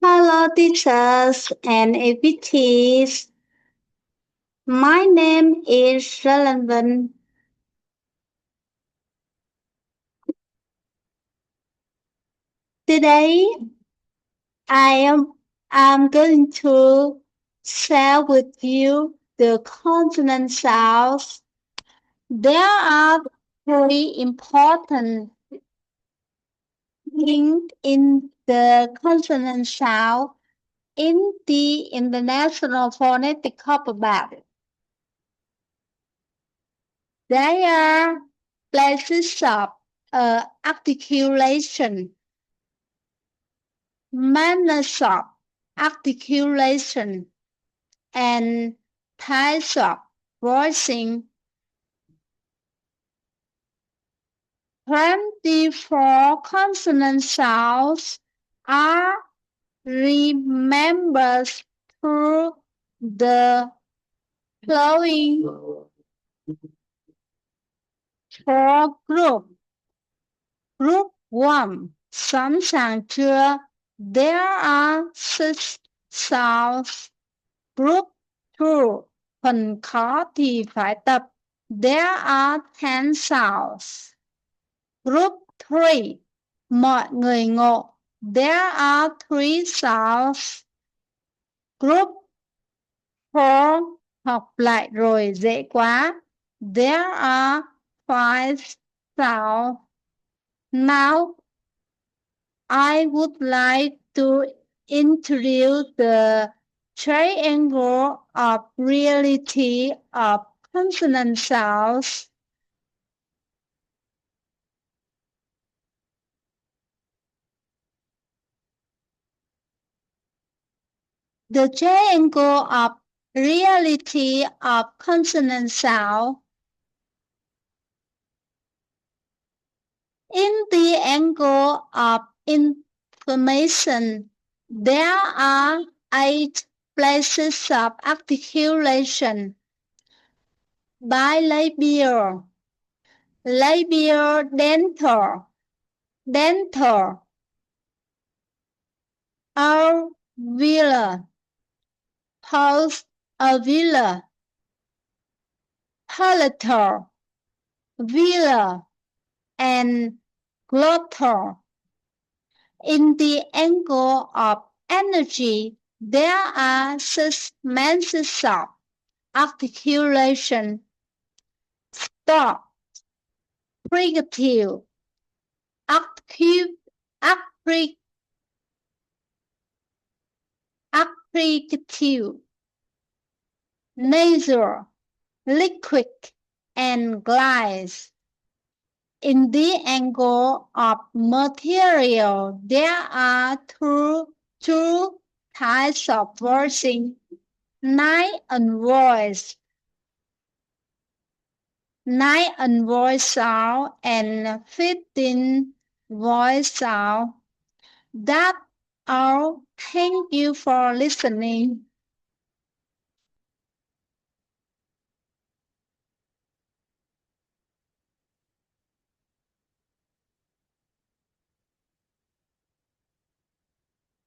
Hello, teachers and APTs. My name is Lan Vân. Today, I am going to share with you the consonant sounds. There are three important things in the consonant sound in the International Phonetic Alphabet. They are places of articulation, manners of articulation, and types of voicing. 24 consonant sounds are remembered through the following four groups. Group 1. Sẵn sàng chưa? There are 6 sounds. Group 2. Phần khó thì phải tập. There are 10 sounds. Group 3. Mọi người ngộ. There are 3 sounds. Group 4. Học lại rồi dễ quá. There are 5 sounds. Now, I would like to introduce the triangle of reality of consonant sounds. The triangle of reality of consonant sound. In the angle of information, there are 8 places of articulation: bilabial, labial dental, dental, alveolar, post-alveolar, palatal, velar, and glottal. In the angle of energy, there are 6 menses of articulation: stop, fricative, applicative, nasal, liquid, and glass. In the angle of material, there are two types of voicing: night unvoiced sound and 15 voice sound. That's all. Thank you for listening.